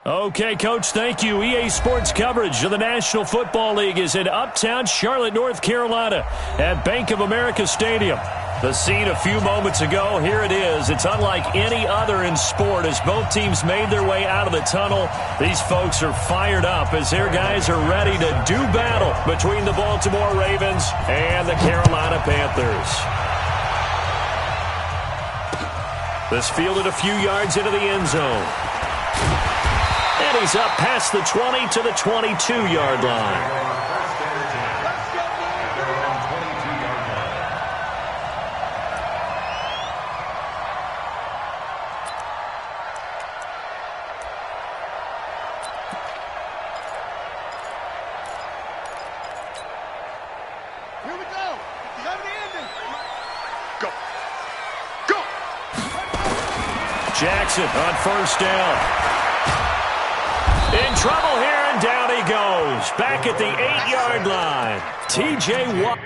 Okay, Coach, thank you. EA Sports coverage of the National Football League is in uptown Charlotte, North Carolina at Bank of America Stadium. The scene a few moments ago, here it is. It's unlike any other in sport as both teams made their way out of the tunnel. These folks are fired up as their guys are ready to do battle between the Baltimore Ravens and the Carolina Panthers. This fielded a few yards into the end zone. And he's up past the 20 to the 22-yard line. Jackson on first down. In trouble here, and down he goes. Back at the 8-yard line. T.J. Watt.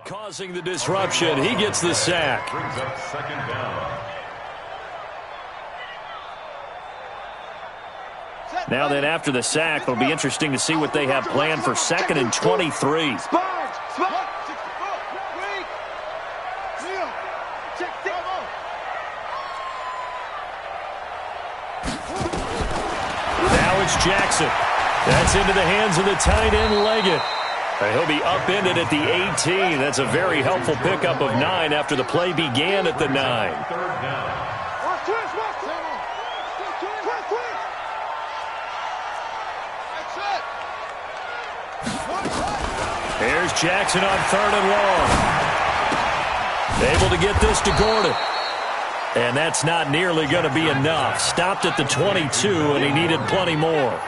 Causing the disruption. He gets the sack. Brings up second down. Now then, after the sack, it'll be interesting to see what they have planned for 2nd and 23. Now it's Jackson. That's into the hands of the tight end, Leggett. He'll be upended at the 18. That's a very helpful pickup of 9 after the play began at the 9. Third down. Here's Jackson on 3rd and long. Able to get this to Gordon. And that's not nearly going to be enough. Stopped at the 22, and he needed plenty more.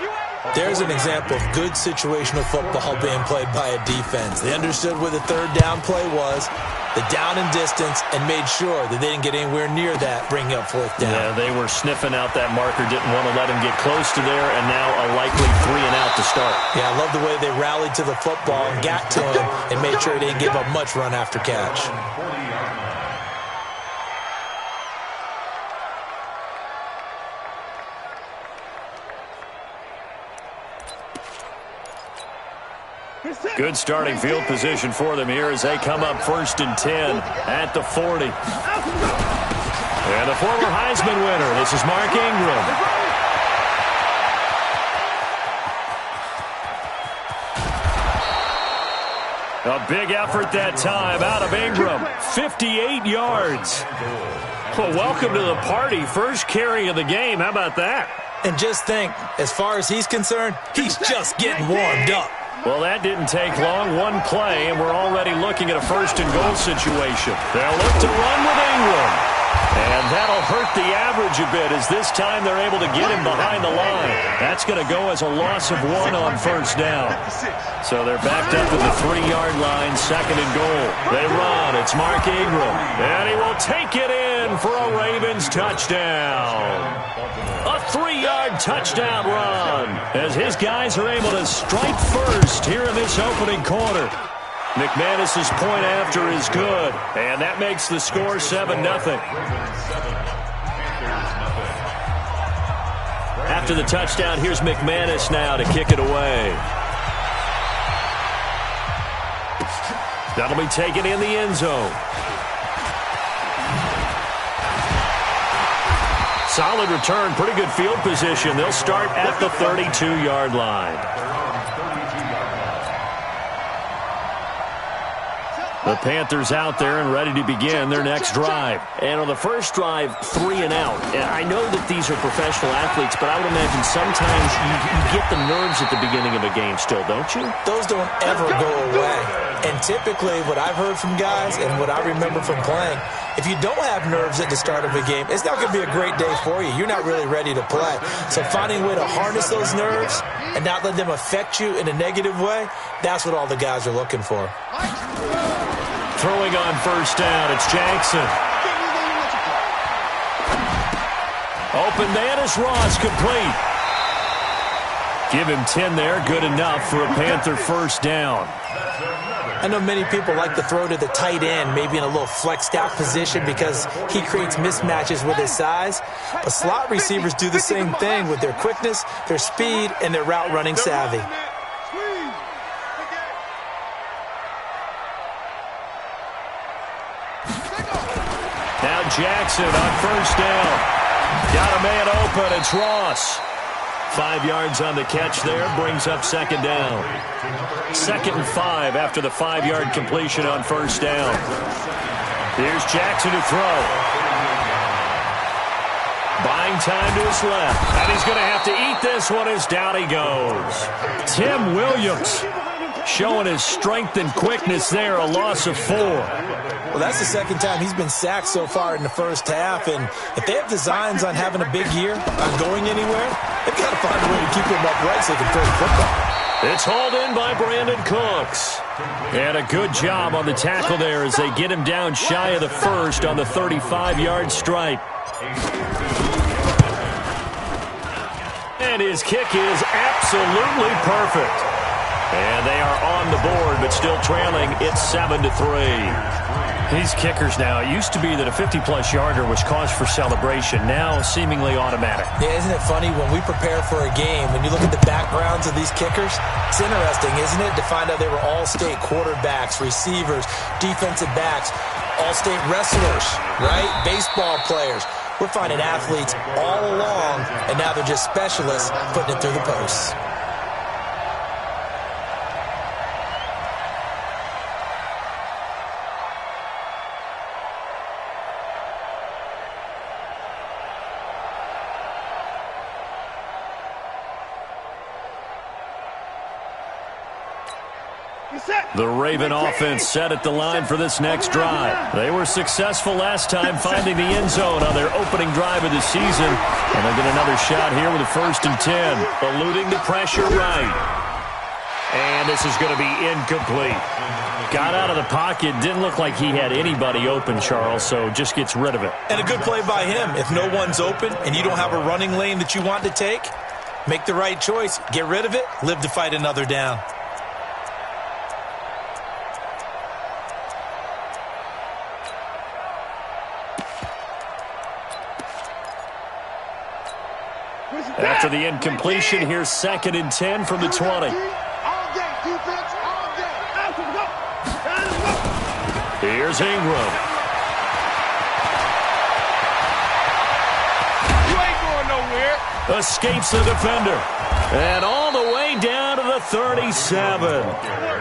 There's an example of good situational football being played by a defense. They understood where the 3rd down play was, the down and distance, and made sure that they didn't get anywhere near that, bringing up 4th down. Yeah, they were sniffing out that marker, didn't want to let him get close to there, and now a likely 3 and out to start. Yeah, I love the way they rallied to the football and got to him and made sure they didn't give up much run after catch. Good starting field position for them here as they come up 1st and 10 at the 40. And the former Heisman winner, this is Mark Ingram. A big effort that time out of Ingram. 58 yards. Well, welcome to the party. First carry of the game. How about that? And just think, as far as he's concerned, he's just getting warmed up. Well, that didn't take long. One play, and we're already looking at a 1st and goal situation. They'll look to run with Ingram. And that'll hurt the average a bit as this time they're able to get him behind the line. That's going to go as a loss of 1 on 1st down. So they're backed up to the 3-yard line, 2nd and goal. They run. It's Mark Ingram. And he will take it in for a Ravens touchdown. A 3-yard touchdown run as his guys are able to strike first here in this opening quarter. McManus's point after is good, and that makes the score 7-0. After the touchdown, here's McManus now to kick it away. That'll be taken in the end zone. Solid return, pretty good field position. They'll start at the 32-yard line. The Panthers out there and ready to begin their next drive. And on the first drive, 3 and out. And I know that these are professional athletes, but I would imagine sometimes you get the nerves at the beginning of a game still, don't you? Those don't ever go away. And typically what I've heard from guys and what I remember from playing, if you don't have nerves at the start of a game, it's not going to be a great day for you. You're not really ready to play. So finding a way to harness those nerves and not let them affect you in a negative way, that's what all the guys are looking for. Throwing on first down, it's Jackson. Open man is Ross, complete. Give him 10 there, good enough for a Panther first down. I know many people like to throw to the tight end, maybe in a little flexed out position because he creates mismatches with his size. But slot receivers do the same thing with their quickness, their speed, and their route running savvy. Now Jackson on first down. Got a man open, it's Ross. 5 yards on the catch there, brings up second down. 2nd and 5 after the 5-yard completion on first down. Here's Jackson to throw. Buying time to his left. And he's going to have to eat this one as down he goes. Tim Williams showing his strength and quickness there, a loss of 4. Well, that's the second time he's been sacked so far in the first half, and if they have designs on having a big year, on going anywhere, they've got to find a way to keep him upright so they can throw the football. It's hauled in by Brandon Cooks. And a good job on the tackle there as they get him down shy of the first on the 35-yard stripe. And his kick is absolutely perfect. And they are on the board, but still trailing. It's 7-3. These kickers now, it used to be that a 50-plus yarder was cause for celebration. Now, seemingly automatic. Yeah, isn't it funny when we prepare for a game, when you look at the backgrounds of these kickers, it's interesting, isn't it, to find out they were all-state quarterbacks, receivers, defensive backs, all-state wrestlers, right? Baseball players. We're finding athletes all along, and now they're just specialists putting it through the posts. The Raven offense set at the line for this next drive. They were successful last time finding the end zone on their opening drive of the season. And they'll get another shot here with a 1st and 10. Eluding the pressure right. And this is going to be incomplete. Got out of the pocket. Didn't look like he had anybody open, Charles, so just gets rid of it. And a good play by him. If no one's open and you don't have a running lane that you want to take, make the right choice. Get rid of it. Live to fight another down. After the incompletion, here's 2nd and 10 from the 20. Here's Ingram. You ain't going nowhere. Escapes the defender. And all the way down to the 37.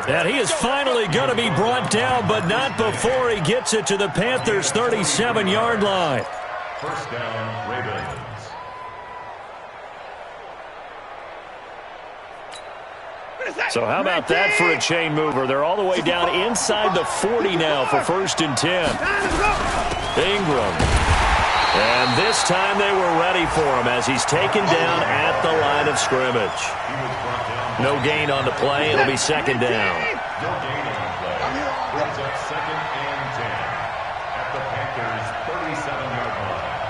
And he is finally going to be brought down, but not before he gets it to the Panthers' 37-yard line. First down, Ravens. So how about that for a chain mover? They're all the way down inside the 40 now for 1st and 10. Ingram. And this time they were ready for him as he's taken down at the line of scrimmage. No gain on the play. It'll be 2nd down. No gain on the play. Brings up 2nd and 10 at the Panthers' 37-yard line.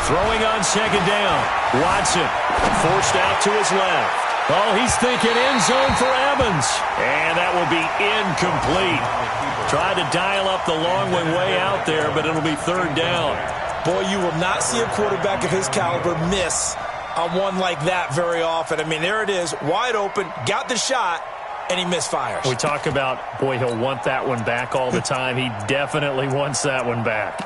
Throwing on 2nd down. Watson forced out to his left. Oh, he's thinking end zone for Evans. And that will be incomplete. Tried to dial up the long one way out there, but it'll be 3rd down. Boy, you will not see a quarterback of his caliber miss on one like that very often. I mean, there it is, wide open, got the shot, and he misfires. We talk about, boy, he'll want that one back all the time. He definitely wants that one back.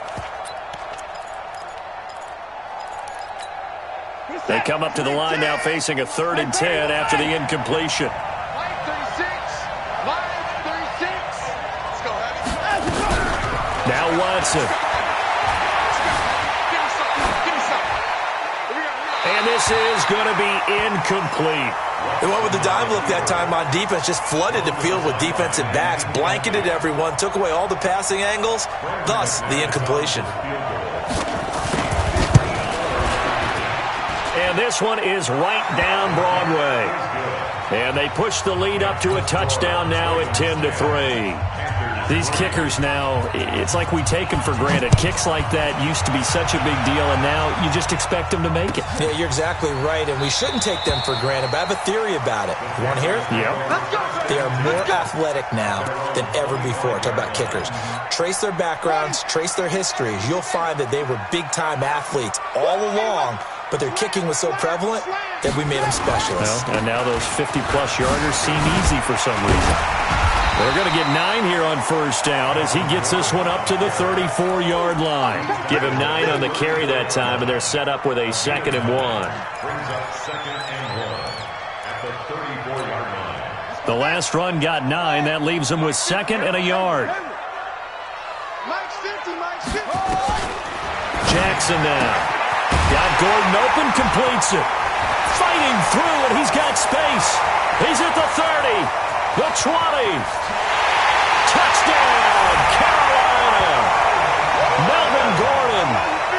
They come up to the line now facing a 3rd and 10 after the incompletion. Line 36. Line 36. Now Watson. And this is going to be incomplete. They went with the dime look that time on defense, just flooded the field with defensive backs, blanketed everyone, took away all the passing angles, thus the incompletion. And this one is right down Broadway. And they push the lead up to a touchdown now at 10-3. These kickers now, it's like we take them for granted. Kicks like that used to be such a big deal, and now you just expect them to make it. Yeah, you're exactly right, and we shouldn't take them for granted, but I have a theory about it. You want to hear it? Yep. They are more athletic now than ever before. Talk about kickers. Trace their backgrounds, trace their histories. You'll find that they were big-time athletes all along, but their kicking was so prevalent that we made them specialists. Well, and now those 50-plus yarders seem easy for some reason. They're going to get 9 here on first down as he gets this one up to the 34-yard line. Give him 9 on the carry that time, and they're set up with a 2nd and 1. Brings up 2nd and 1 at the 34-yard line. The last run got 9. That leaves him with 2nd and a yard. Jackson now. Got Gordon open, completes it. Fighting through, and he's got space. He's at the 30. The 20. Touchdown, Carolina. Melvin Gordon,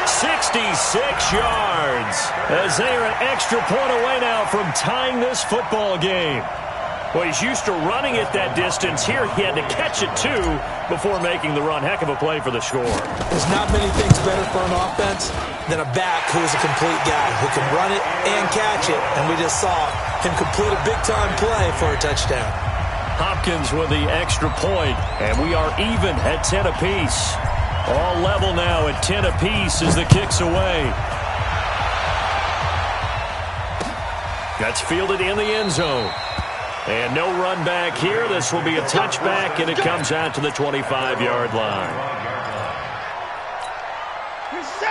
66 yards. As they are an extra point away now from tying this football game. Well, he's used to running it that distance. Here he had to catch it, too, before making the run. Heck of a play for the score. There's not many things better for an offense than a back who is a complete guy who can run it and catch it. And we just saw him complete a big-time play for a touchdown. Hopkins with the extra point, and we are even at 10 apiece. All level now at 10 apiece as the kick's away. That's fielded in the end zone. And no run back here. This will be a touchback, and it comes out to the 25-yard line.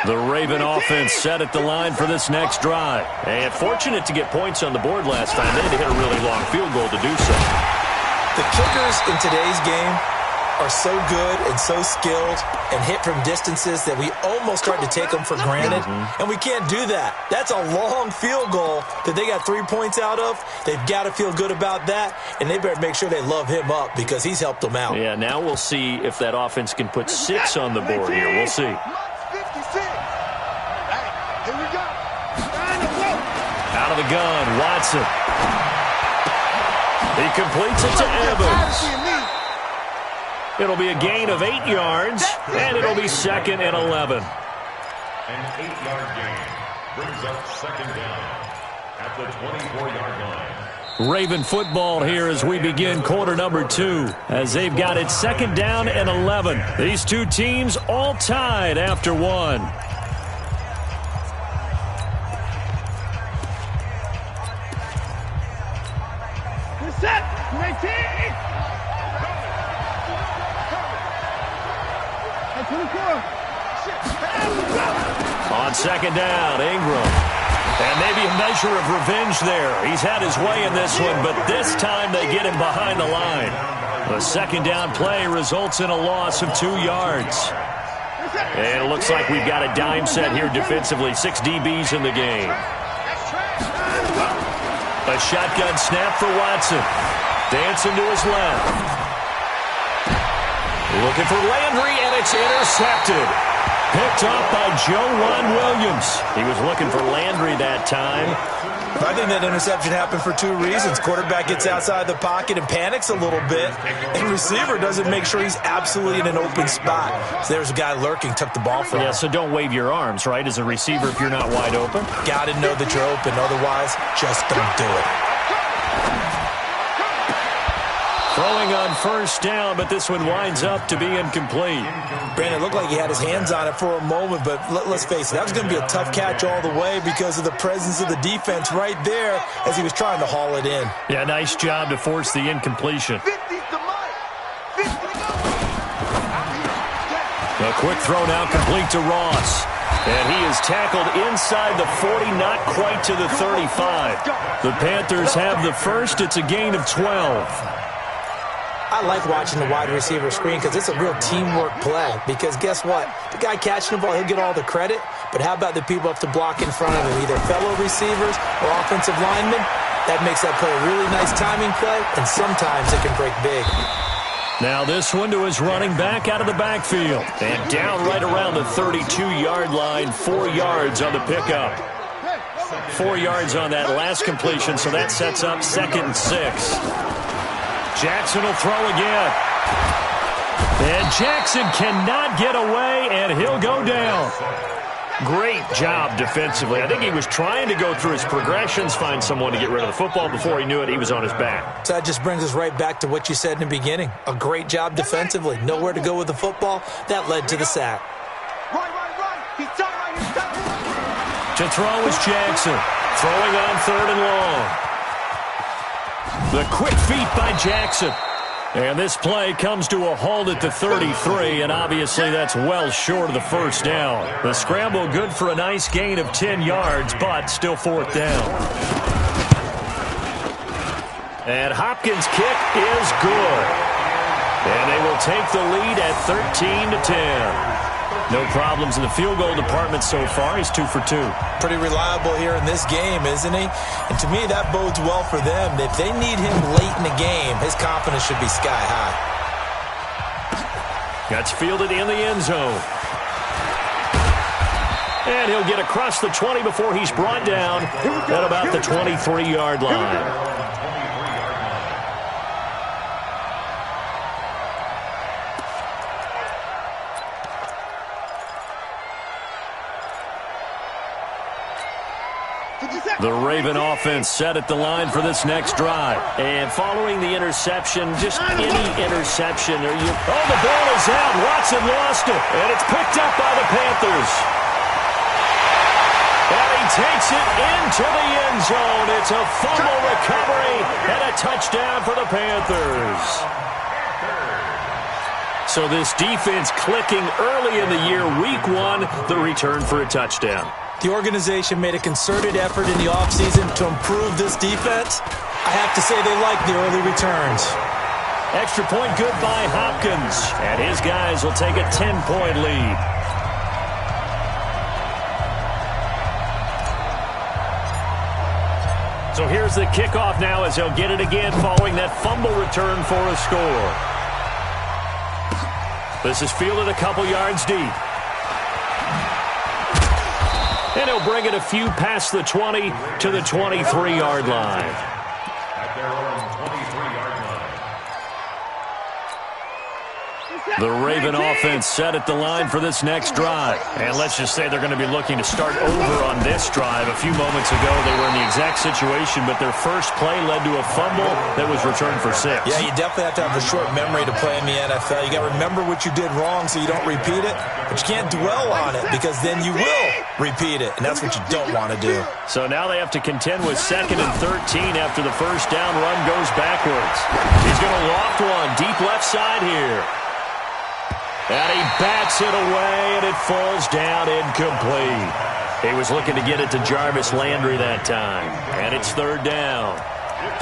The Raven offense set at the line for this next drive. And fortunate to get points on the board last time. They had to hit a really long field goal to do so. The kickers in today's game are so good and so skilled and hit from distances that we almost start to take them for granted. And we can't do that. That's a long field goal that they got 3 points out of. They've got to feel good about that, and they better make sure they love him up because he's helped them out. Yeah, now we'll see if that offense can put 6 on the board here. We'll see. Out of the gun, Watson. He completes it to Evans. It'll be a gain of 8 yards, and it'll be 2nd and 11. An 8-yard gain brings up 2nd down at the 24-yard line. Raven football here as we begin quarter number 2, as they've got it 2nd down and 11. These two teams all tied after 1. On 2nd down, Ingram. And maybe a measure of revenge there. He's had his way in this one, but this time they get him behind the line. The 2nd down play results in a loss of 2 yards. And it looks like we've got a dime set here defensively. 6 DBs in the game. A shotgun snap for Watson. Dancing to his left. Looking for Landry, and it's intercepted. Picked off by Ron Williams. He was looking for Landry that time. I think that interception happened for 2 reasons. Quarterback gets outside the pocket and panics a little bit, and receiver doesn't make sure he's absolutely in an open spot. So there's a guy lurking, took the ball from him. Yeah, so don't wave your arms, right, as a receiver if you're not wide open. Got to know that you're open. Otherwise, just don't do it. Throwing on first down, but this one winds up to be incomplete. Brandon, it looked like he had his hands on it for a moment, but let's face it, that was going to be a tough catch all the way because of the presence of the defense right there as he was trying to haul it in. Yeah, nice job to force the incompletion. A quick throw now complete to Ross. And he is tackled inside the 40, not quite to the 35. The Panthers have the first. It's a gain of 12. I like watching the wide receiver screen because it's a real teamwork play. Because guess what? The guy catching the ball, he'll get all the credit. But how about the people up to block in front of him, either fellow receivers or offensive linemen? That makes that play a really nice timing play, and sometimes it can break big. Now this one to his running back out of the backfield. And down right around the 32-yard line, 4 yards on the pickup. 4 yards on that last completion, so that sets up 2nd and 6. Jackson will throw again. And Jackson cannot get away, and he'll go down. Great job defensively. I think he was trying to go through his progressions, find someone to get rid of the football. Before he knew it, he was on his back. So that just brings us right back to what you said in the beginning. A great job defensively. Nowhere to go with the football. That led to the sack. Run. He's done. To throw is Jackson. Throwing on 3rd and long. The quick feet by Jackson. And this play comes to a halt at the 33, and obviously that's well short of the first down. The scramble good for a nice gain of 10 yards, but still 4th down. And Hopkins' kick is good. And they will take the lead at 13-10. No problems in the field goal department so far. He's 2 for 2. Pretty reliable here in this game, isn't he? And to me, that bodes well for them. If they need him late in the game, his confidence should be sky high. That's fielded in the end zone. And he'll get across the 20 before he's brought down at about the 23-yard line. The Raven offense set at the line for this next drive. And following the interception, just any interception. The ball is out. Watson lost it. And it's picked up by the Panthers. And he takes it into the end zone. It's a fumble recovery and a touchdown for the Panthers. So this defense clicking early in the year. Week 1, the return for a touchdown. The organization made a concerted effort in the offseason to improve this defense. I have to say they like the early returns. Extra point good by Hopkins. And his guys will take a 10-point lead. So here's the kickoff now as he'll get it again following that fumble return for a score. This is fielded a couple yards deep. And he'll bring it a few past the 20 to the 23-yard line. At their own 23-yard line. The Raven offense set at the line for this next drive. And let's just say they're going to be looking to start over on this drive. A few moments ago, they were in the exact situation, but their first play led to a fumble that was returned for 6. Yeah, you definitely have to have a short memory to play in the NFL. You got to remember what you did wrong so you don't repeat it, but you can't dwell on it because then you will repeat it, and that's what you don't want to do. So now they have to contend with 2nd and 13 after the first down run goes backwards. He's going to loft one deep left side here. And he bats it away, and it falls down incomplete. He was looking to get it to Jarvis Landry that time. And it's 3rd down.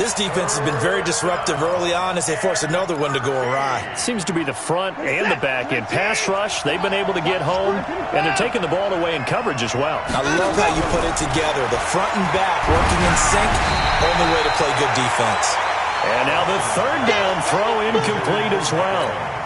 This defense has been very disruptive early on as they force another one to go awry. Seems to be the front and the back end. Pass rush, they've been able to get home, and they're taking the ball away in coverage as well. I love how you put it together. The front and back working in sync, only way to play good defense. And now the 3rd down throw incomplete as well.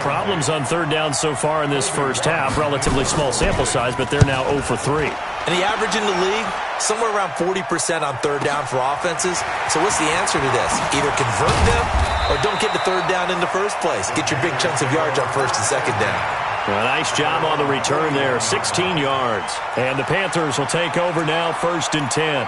Problems on 3rd down so far in this first half. Relatively small sample size, but they're now 0 for 3. And the average in the league, somewhere around 40% on 3rd down for offenses. So what's the answer to this? Either convert them or don't get the 3rd down in the first place. Get your big chunks of yards on 1st and 2nd down. Well, nice job on the return there, 16 yards. And the Panthers will take over now, 1st and 10.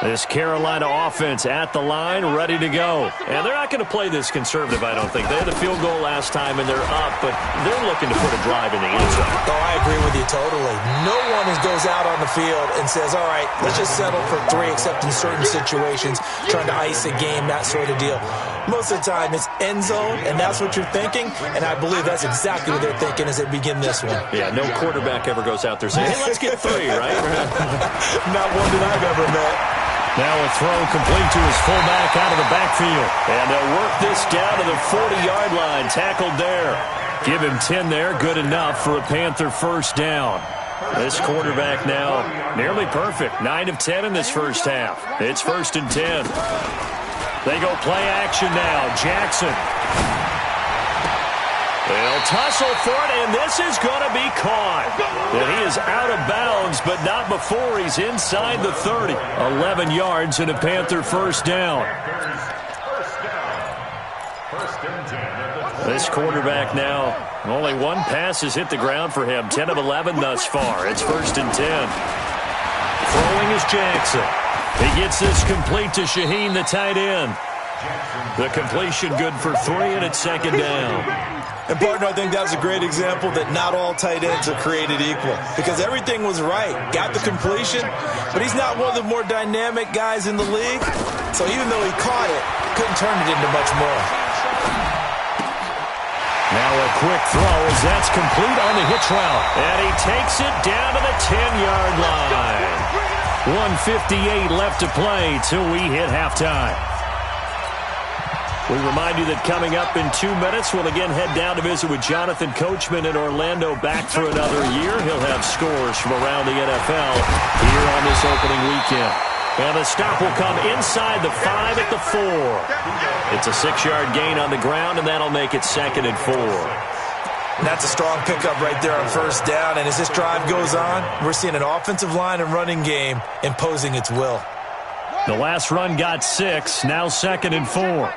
This Carolina offense at the line, ready to go. And they're not going to play this conservative, I don't think. They had a field goal last time, and they're up, but they're looking to put a drive in the end zone. Oh, I agree with you totally. No one goes out on the field and says, all right, let's just settle for 3, except in certain situations, trying to ice a game, that sort of deal. Most of the time, it's end zone, and that's what you're thinking, and I believe that's exactly what they're thinking as they begin this one. Yeah, no quarterback ever goes out there saying, hey, let's get 3, right? Not one that I've ever met. Now a throw complete to his fullback out of the backfield. And they'll work this down to the 40-yard line. Tackled there. Give him 10 there. Good enough for a Panther first down. This quarterback now nearly perfect. 9 of 10 in this first half. It's 1st and 10. They go play action now. Jackson. They'll tussle for it, and this is going to be caught. And he is out of bounds, but not before he's inside the 30. 11 yards and a Panther first down. This quarterback now, only one pass has hit the ground for him. 10 of 11 thus far. It's 1st and 10. Throwing is Jackson. He gets this complete to Shaheen, the tight end. The completion good for 3, and it's 2nd down. And, partner, I think that's a great example that not all tight ends are created equal because everything was right. Got the completion, but he's not one of the more dynamic guys in the league. So even though he caught it, couldn't turn it into much more. Now a quick throw as that's complete on the hitch route. And he takes it down to the 10-yard line. 1:58 left to play till we hit halftime. We remind you that coming up in 2 minutes, we'll again head down to visit with Jonathan Coachman in Orlando, back for another year. He'll have scores from around the NFL here on this opening weekend. And the stop will come inside the 5 at the 4. It's a 6-yard gain on the ground, and that'll make it 2nd and 4. And that's a strong pickup right there on first down. And as this drive goes on, we're seeing an offensive line and running game imposing its will. The last run got 6, now 2nd and 4.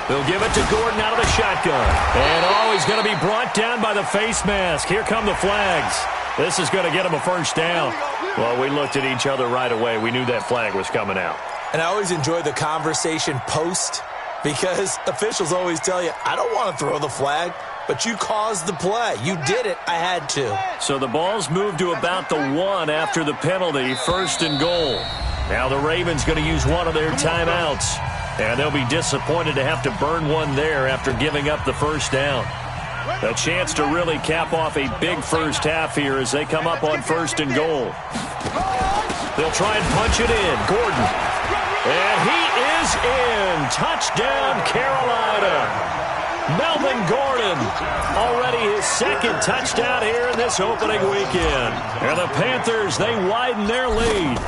They'll give it to Gordon out of the shotgun. And, he's going to be brought down by the face mask. Here come the flags. This is going to get him a first down. Well, we looked at each other right away. We knew that flag was coming out. And I always enjoy the conversation post because officials always tell you, I don't want to throw the flag, but you caused the play. You did it. I had to. So the ball's moved to about the 1 after the penalty, 1st and goal. Now the Ravens going to use one of their timeouts. And they'll be disappointed to have to burn one there after giving up the first down. A chance to really cap off a big first half here as they come up on 1st and goal. They'll try and punch it in. Gordon. And he is in. Touchdown, Carolina. Melvin Gordon. Already his 2nd touchdown here in this opening weekend. And the Panthers, they widen their lead.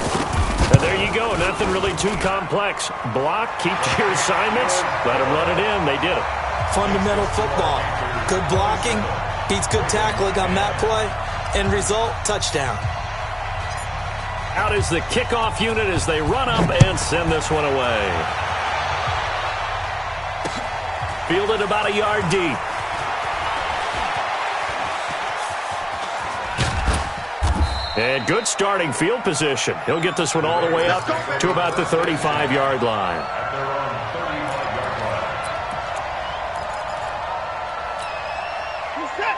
And there you go. Nothing really too complex. Block, keep to your assignments, let them run it in. They did it. Fundamental football. Good blocking beats good tackling on that play. End result, touchdown. Out is the kickoff unit as they run up and send this one away. Fielded about a yard deep. And good starting field position. He'll get this one all the way up to about the 35-yard line.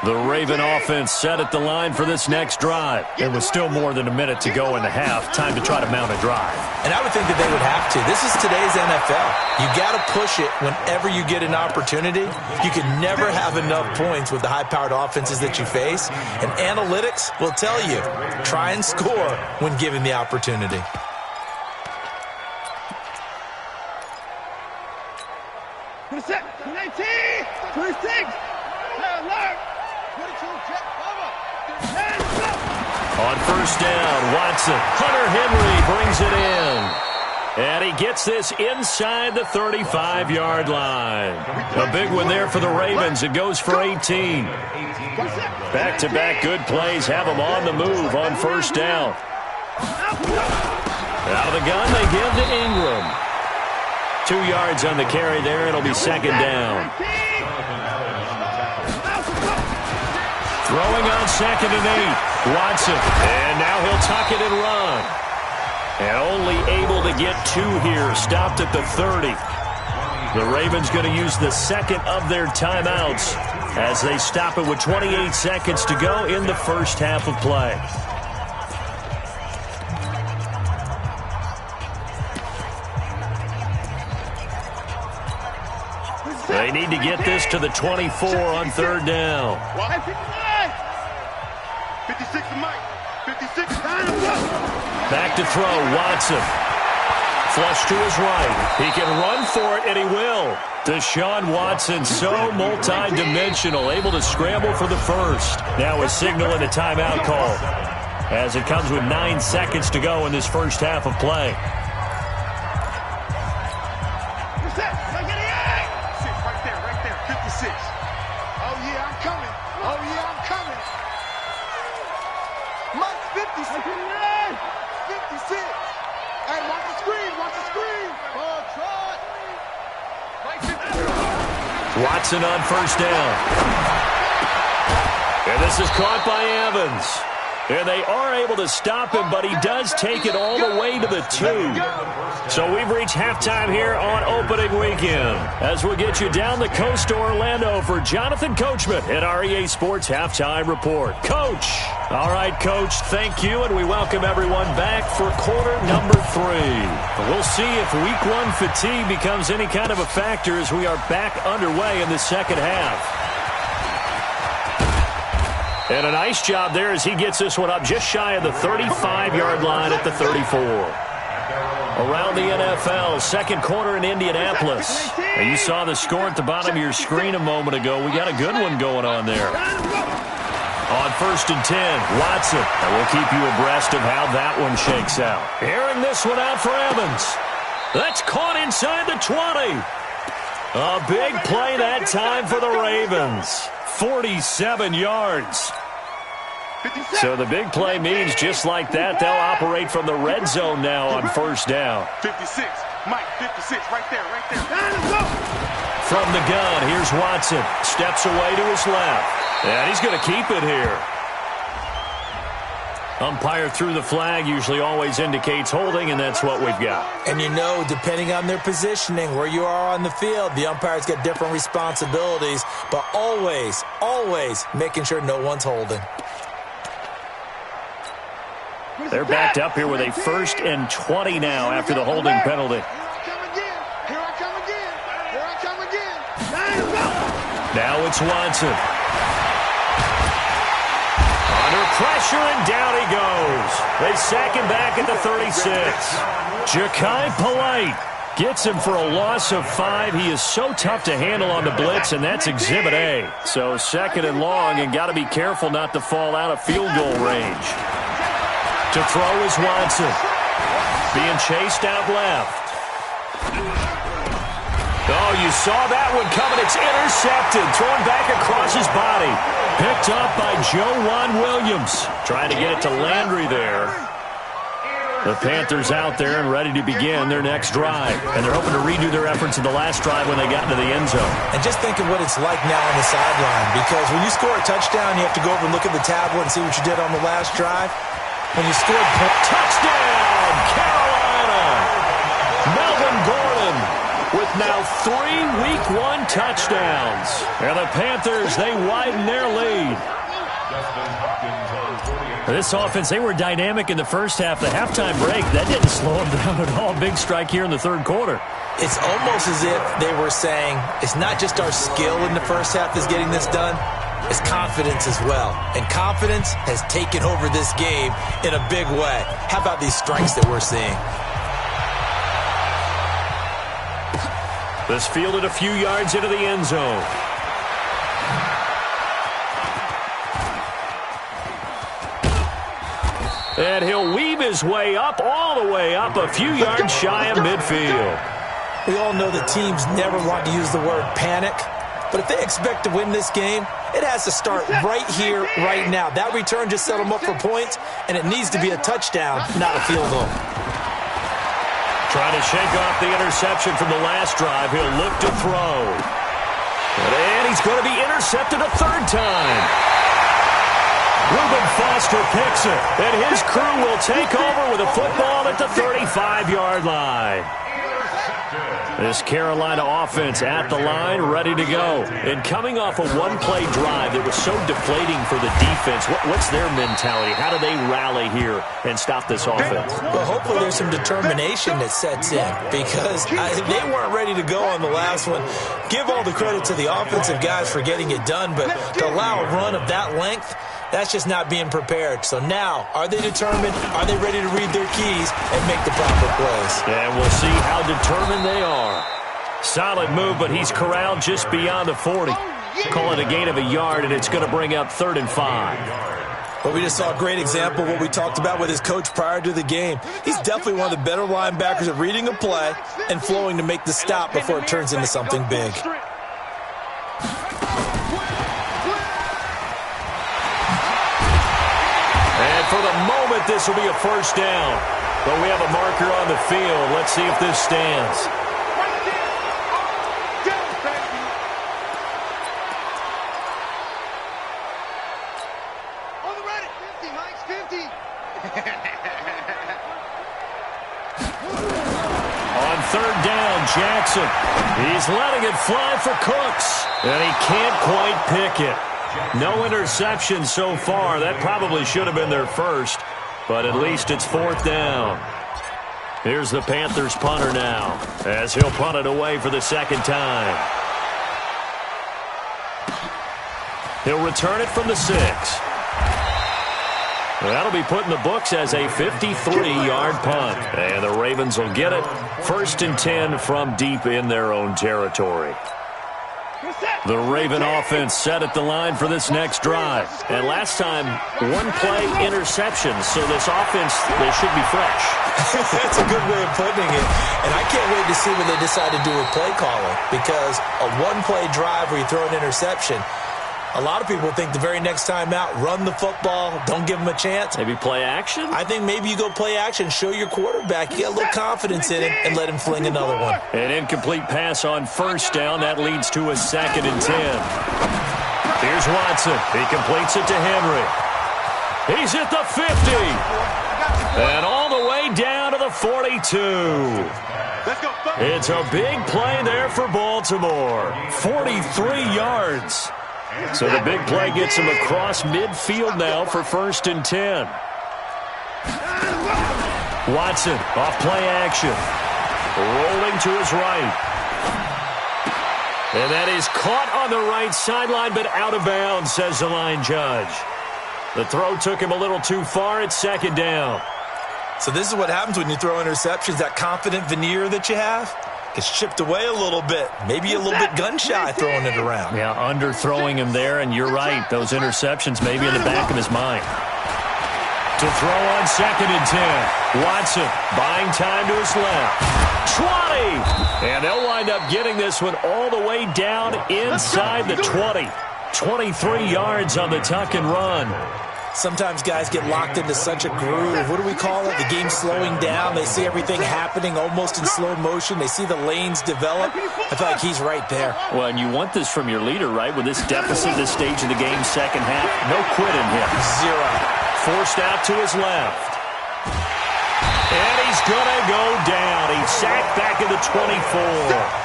The Raven offense set at the line for this next drive. There was still more than a minute to go in the half. Time to try to mount a drive. And I would think that they would have to. This is today's NFL. You got to push it whenever you get an opportunity. You can never have enough points with the high-powered offenses that you face. And analytics will tell you, try and score when given the opportunity. On first down, Watson. Hunter Henry brings it in. And he gets this inside the 35-yard line. A big one there for the Ravens. It goes for 18. Back-to-back good plays have them on the move on first down. Out of the gun, they give to Ingram. 2 yards on the carry there. It'll be 2nd down. Throwing on 2nd and 8. Watson. And now he'll tuck it and run. And only able to get 2 here. Stopped at the 30. The Ravens going to use the 2nd of their timeouts as they stop it with 28 seconds to go in the first half of play. They need to get this to the 24 on third down. 56 to Mike. 56. Back to throw, Watson. Flush to his right. He can run for it, and he will. Deshaun Watson, so multi-dimensional, able to scramble for the first. Now a signal and a timeout call, as it comes with 9 seconds to go in this first half of play. Right there. 56. Oh, yeah, I'm coming. Mike, 56. 56. Hey, watch the screen. Oh, trot. Watson on first down. And this is caught by Evans. And they are able to stop him, but he does take it all the way to the 2. So we've reached halftime here on opening weekend, as we'll get you down the coast to Orlando for Jonathan Coachman at our EA Sports Halftime Report. Coach! All right, Coach, thank you, and we welcome everyone back for quarter number 3. We'll see if week 1 fatigue becomes any kind of a factor as we are back underway in the second half. And a nice job there as he gets this one up just shy of the 35-yard line at the 34. Around the NFL, second quarter in Indianapolis. And you saw the score at the bottom of your screen a moment ago. We got a good one going on there. On first and 10, Watson. And we'll keep you abreast of how that one shakes out. Airing this one out for Evans. That's caught inside the 20. A big play that time for the Ravens. 47 yards. So the big play means just like that, they'll operate from the red zone now on first down. 56. Mike, 56. Right there. From the gun, here's Watson. Steps away to his left. And he's going to keep it here. Umpire threw the flag, usually always indicates holding, and that's what we've got. And you know, depending on their positioning, where you are on the field, the umpires get different responsibilities, but always making sure no one's holding. They're backed up here with a 1st and 20 now after the holding penalty. Here I come again. Now it's Watson. Under pressure, and down he goes. They sack him back at the 36. Ja'Kai Polite gets him for a loss of 5. He is so tough to handle on the blitz, and that's Exhibit A. So second and long, and got to be careful not to fall out of field goal range. To throw is Watson. Being chased out left. Oh, you saw that one coming. It's intercepted. Thrown back across his body. Picked up by Joejuan Williams. Trying to get it to Landry there. The Panthers out there and ready to begin their next drive. And they're hoping to redo their efforts in the last drive when they got into the end zone. And just think of what it's like now on the sideline. Because when you score a touchdown, you have to go over and look at the tablet and see what you did on the last drive. When you scored touchdown, Carolina! Melvin Gordon with now 3 Week 1 touchdowns. And the Panthers, they widen their lead. This offense, they were dynamic in the first half. The halftime break, that didn't slow them down at all. Big strike here in the third quarter. It's almost as if they were saying, it's not just our skill in the first half that's getting this done, it's confidence as well. And confidence has taken over this game in a big way. How about these strikes that we're seeing? This fielded a few yards into the end zone. And he'll weave his way up, all the way up, a few yards shy of midfield. We all know that teams never want to use the word panic. But if they expect to win this game, it has to start right here, right now. That return just set them up for points, and it needs to be a touchdown, not a field goal. Trying to shake off the interception from the last drive. He'll look to throw. And he's going to be intercepted a third time. Reuben Foster picks it, and his crew will take over with a football at the 35-yard line. This Carolina offense at the line, ready to go. And coming off a one-play drive that was so deflating for the defense, what's their mentality? How do they rally here and stop this offense? Well, hopefully there's some determination that sets in because they weren't ready to go on the last one. Give all the credit to the offensive guys for getting it done, but to allow a run of that length, that's just not being prepared. So now, are they determined? Are they ready to read their keys and make the proper plays? And we'll see how determined they are. Solid move, but he's corralled just beyond the 40. Call it a gain of a yard, and it's going to bring up 3rd and 5. Well, we just saw a great example of what we talked about with his coach prior to the game. He's definitely one of the better linebackers at reading a play and flowing to make the stop before it turns into something big. And for the moment, this will be a first down. But we have a marker on the field. Let's see if this stands. On 3rd down, Jackson. He's letting it fly for Cooks. And he can't quite pick it. No interception so far. That probably should have been their first, but at least it's 4th down. Here's the Panthers punter now, as he'll punt it away for the 2nd time. He'll return it from the 6. That'll be put in the books as a 53-yard punt. And the Ravens will get it. 1st and 10 from deep in their own territory. The Raven offense set at the line for this next drive. And last time, one-play interception. So this offense, they should be fresh. That's a good way of putting it. And I can't wait to see what they decide to do with play calling. Because a one-play drive where you throw an interception, a lot of people think the very next time out, run the football, don't give them a chance. Maybe play action? I think maybe you go play action, show your quarterback, you get a little confidence in him, and let him fling another one. An incomplete pass on 1st down. That leads to a 2nd and 10. Here's Watson. He completes it to Henry. He's at the 50. And all the way down to the 42. It's a big play there for Baltimore. 43 yards. So the big play gets him across midfield now for 1st and 10. Watson off play action. Rolling to his right. And that is caught on the right sideline, but out of bounds, says the line judge. The throw took him a little too far. It's 2nd down. So this is what happens when you throw interceptions. That confident veneer that you have gets chipped away a little bit. Maybe a little bit gun-shy throwing it around. Yeah, underthrowing him there, and you're right. Those interceptions may be in the back of his mind. To throw on 2nd and 10. Watson buying time to his left. 20! And they'll wind up getting this one all the way down inside the 20. 23 yards on the tuck and run. Sometimes guys get locked into such a groove. What do we call it? The game's slowing down. They see everything happening almost in slow motion. They see the lanes develop. I feel like he's right there. Well, and you want this from your leader, right? With this deficit, this stage of the game, 2nd half, no quitting him. Zero. Forced out to his left. And he's going to go down. He's sacked back at the 24.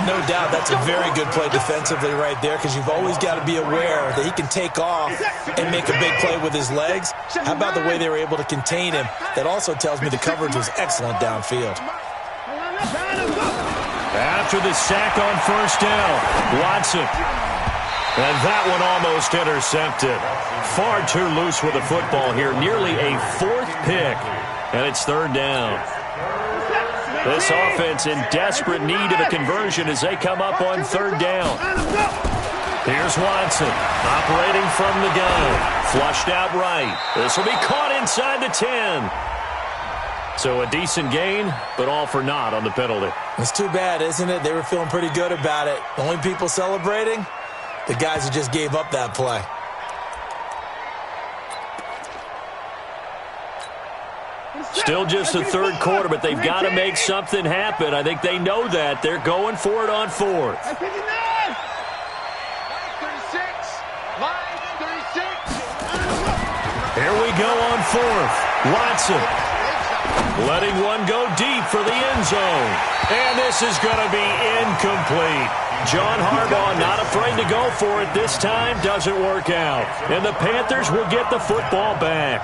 No doubt that's a very good play defensively right there because you've always got to be aware that he can take off and make a big play with his legs. How about the way they were able to contain him? That also tells me the coverage was excellent downfield. After the sack on 1st down, Watson. And that one almost intercepted. Far too loose with the football here. Nearly a 4th pick. And it's 3rd down. This offense in desperate need of a conversion as they come up on 3rd down. Here's Watson operating from the gun. Flushed out right. This will be caught inside the 10. So a decent gain, but all for naught on the penalty. It's too bad, isn't it? They were feeling pretty good about it. The only people celebrating, the guys who just gave up that play. Still just the 3rd quarter, but they've got to make something happen. I think they know that. They're going for it on 4th. Here we go on 4th. Watson. letting one go deep for the end zone. And this is going to be incomplete. John Harbaugh not afraid to go for it this time. Doesn't work out. And the Panthers will get the football back.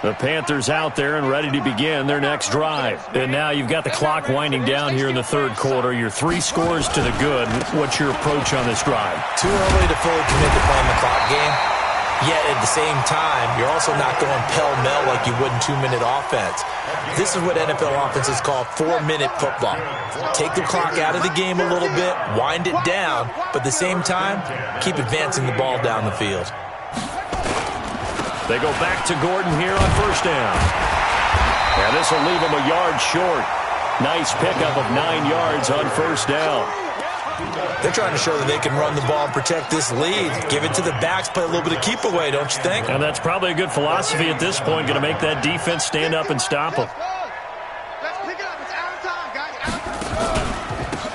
The Panthers out there and ready to begin their next drive. And now you've got the clock winding down here in the third quarter. You're 3 scores to the good. What's your approach on this drive? Too early to fully commit to playing the clock game. Yet at the same time, you're also not going pell-mell like you would in 2-minute offense. This is what NFL offenses call 4-minute football. Take the clock out of the game a little bit, wind it down, but at the same time, keep advancing the ball down the field. They go back to Gordon here on first down. And this will leave him a yard short. Nice pickup of 9 yards on first down. They're trying to show that they can run the ball and protect this lead. Give it to the backs, play a little bit of keep away, don't you think? And that's probably a good philosophy at this point, going to make that defense stand up and stop them.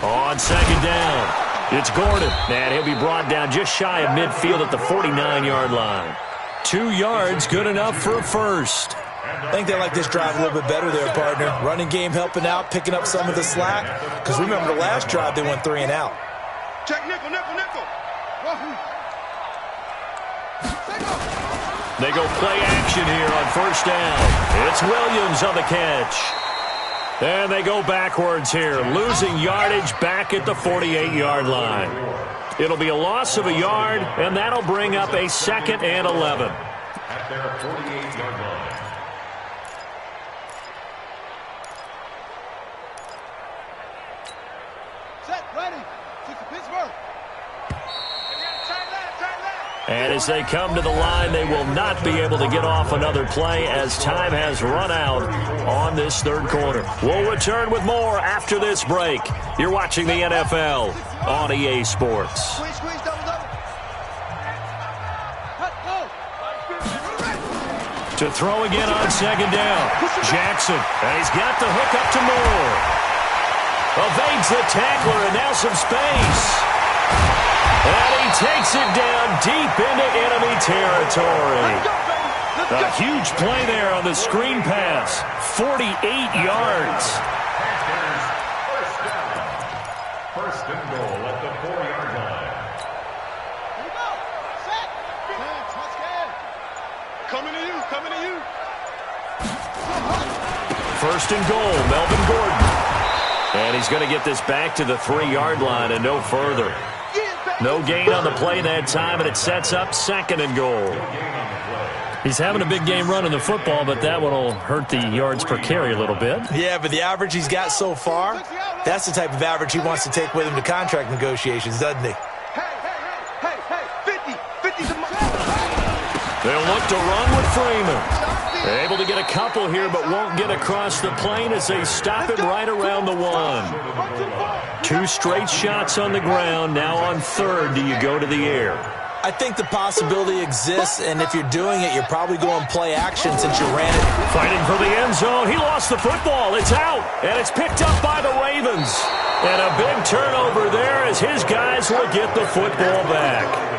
On second down, it's Gordon. And he'll be brought down just shy of midfield at the 49-yard line. 2 yards, good enough for a first. I think they like this drive a little bit better there, partner. Running game helping out, picking up some of the slack. Because remember the last drive, they went 3 and out. Check nickel, nickel, nickel. They go play action here on first down. It's Williams on the catch. And they go backwards here, losing yardage back at the 48-yard line. It'll be a loss of a yard, and that'll bring up a 2nd and 11. At their 48-yard line. And as they come to the line, they will not be able to get off another play as time has run out on this third quarter. We'll return with more after this break. You're watching the NFL on EA Sports. To throw again on second down. Jackson, and he's got the hook up to Moore. Evades the tackler, and now some space. And he takes it down deep into enemy territory. A huge play there on the screen pass. 48 yards. First and goal at the 4-yard line. Coming to you, coming to you. First and goal, Melvin Gordon. And he's going to get this back to the 3-yard line and no further. No gain on the play that time, and it sets up 2nd and goal. He's having a big game running the football, but that one will hurt the yards per carry a little bit. Yeah, but the average he's got so far, that's the type of average he wants to take with him to contract negotiations, doesn't he? Hey, 50's a They'll look to run with Freeman. Able to get a couple here, but won't get across the plane as they stop him right around the 1. 2 straight shots on the ground. Now on third, do you go to the air? I think the possibility exists, and if you're doing it, you're probably going play action since you ran it. Fighting for the end zone. He lost the football. It's out, and it's picked up by the Ravens. And a big turnover there as his guys will get the football back.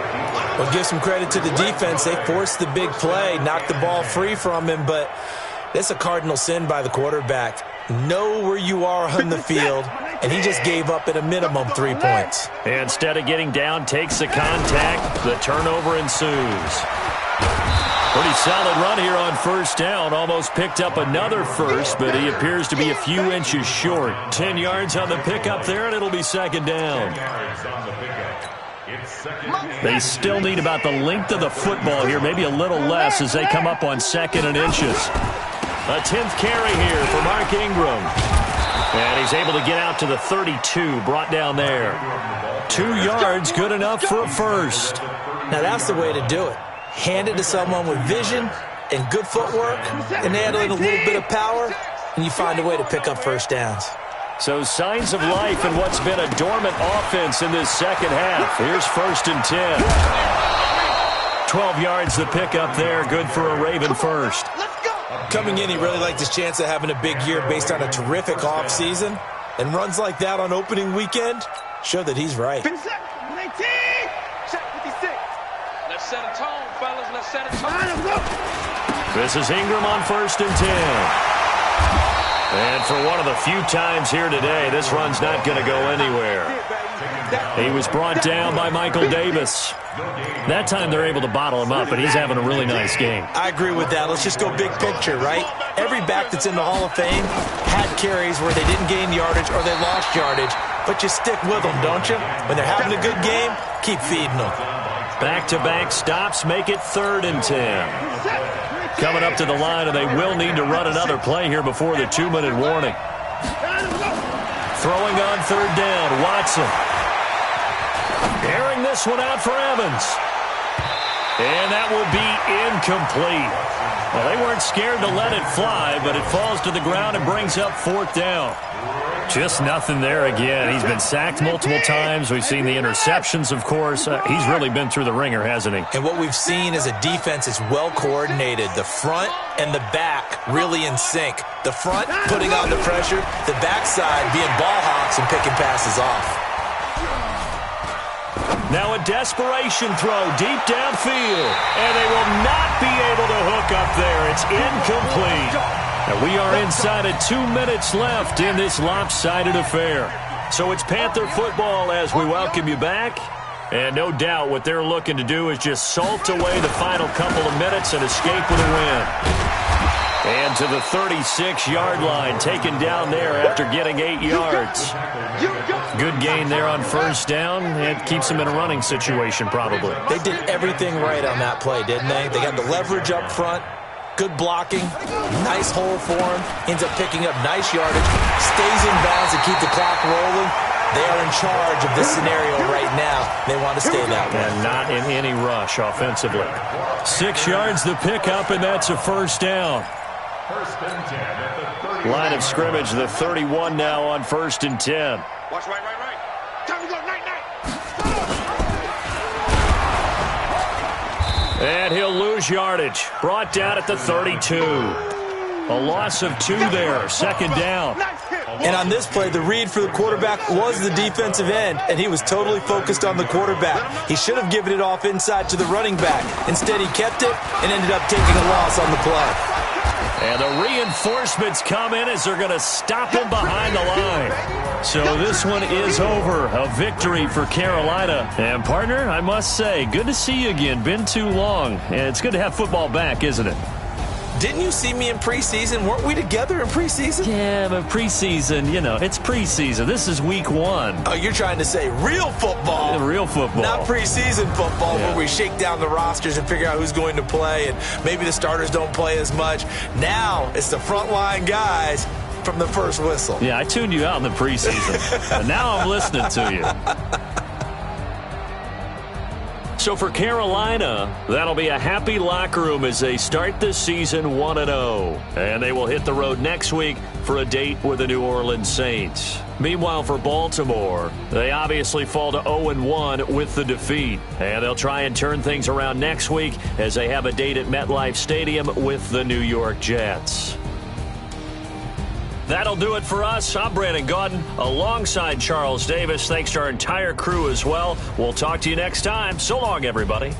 Well, give some credit to the defense. They forced the big play, knocked the ball free from him, but that's a cardinal sin by the quarterback. Know where you are on the field, and he just gave up at a minimum 3 points. Instead of getting down, takes the contact. The turnover ensues. Pretty solid run here on first down. Almost picked up another first, but he appears to be a few inches short. 10 yards on the pickup there, and it'll be 2nd down. They still need about the length of the football here, maybe a little less as they come up on 2nd and inches. A 10th carry here for Mark Ingram. And he's able to get out to the 32, brought down there. 2 yards, good enough for a first. Now that's the way to do it. Hand it to someone with vision and good footwork and add in a little bit of power, and you find a way to pick up first downs. So signs of life in what's been a dormant offense in this second half. Here's 1st and 10. 12 yards the pickup there. Good for a Raven first. Coming in, he really liked his chance of having a big year based on a terrific offseason. And runs like that on opening weekend show that he's right. Let's set a tone, fellas. Let's set a tone. This is Ingram on 1st and 10. And for one of the few times here today, this run's not going to go anywhere. He was brought down by Michael Davis. That time they're able to bottle him up, and he's having a really nice game. I agree with that. Let's just go big picture, right? Every back that's in the Hall of Fame had carries where they didn't gain yardage or they lost yardage, but you stick with them, don't you? When they're having a good game, keep feeding them. Back-to-back stops make it 3rd and 10. Coming up to the line, and they will need to run another play here before the 2-minute warning. Throwing on 3rd down, Watson. Airing this one out for Evans. And that will be incomplete. Well, they weren't scared to let it fly, but it falls to the ground and brings up 4th down. Just nothing there again. He's been sacked multiple times. We've seen the interceptions, of course. He's really been through the ringer, hasn't he? And what we've seen is a defense that's well coordinated. The front and the back really in sync. The front putting on the pressure, the backside being ball hawks and picking passes off. Now a desperation throw deep downfield. And they will not be able to hook up there. It's incomplete. And we are inside of 2 minutes left in this lopsided affair. So it's Panther football as we welcome you back. And no doubt what they're looking to do is just salt away the final couple of minutes and escape with a win. And to the 36-yard line, taken down there after getting 8 yards. Good gain there on 1st down. It keeps them in a running situation probably. They did everything right on that play, didn't they? They got the leverage up front. Good blocking, nice hole for him, ends up picking up nice yardage, stays in bounds to keep the clock rolling. They are in charge of this scenario right now. They want to stay that way. And not in any rush offensively. 6 yards the pickup, and that's a 1st down. 1st and 10 at the 30. Line of scrimmage, the 31 now on 1st and 10. Watch right. Time to go, night. And he'll lose yardage. Brought down at the 32. A loss of 2 there. 2nd down. And on this play, the read for the quarterback was the defensive end, and he was totally focused on the quarterback. He should have given it off inside to the running back. Instead, he kept it and ended up taking a loss on the play. And the reinforcements come in as they're going to stop him behind the line. So this one is over. A victory for Carolina. And, partner, I must say, good to see you again. Been too long. And it's good to have football back, isn't it? Didn't you see me in preseason? Weren't we together in preseason? Yeah, but preseason, it's preseason. This is week 1. Oh, you're trying to say real football. Real football. Not preseason football where we shake down the rosters and figure out who's going to play, and maybe the starters don't play as much. Now it's the frontline guys from the first whistle. Yeah, I tuned you out in the preseason. And now I'm listening to you. So for Carolina, that'll be a happy locker room as they start this season 1-0. And they will hit the road next week for a date with the New Orleans Saints. Meanwhile, for Baltimore, they obviously fall to 0-1 with the defeat. And they'll try and turn things around next week as they have a date at MetLife Stadium with the New York Jets. That'll do it for us. I'm Brandon Gaudin alongside Charles Davis. Thanks to our entire crew as well. We'll talk to you next time. So long, everybody.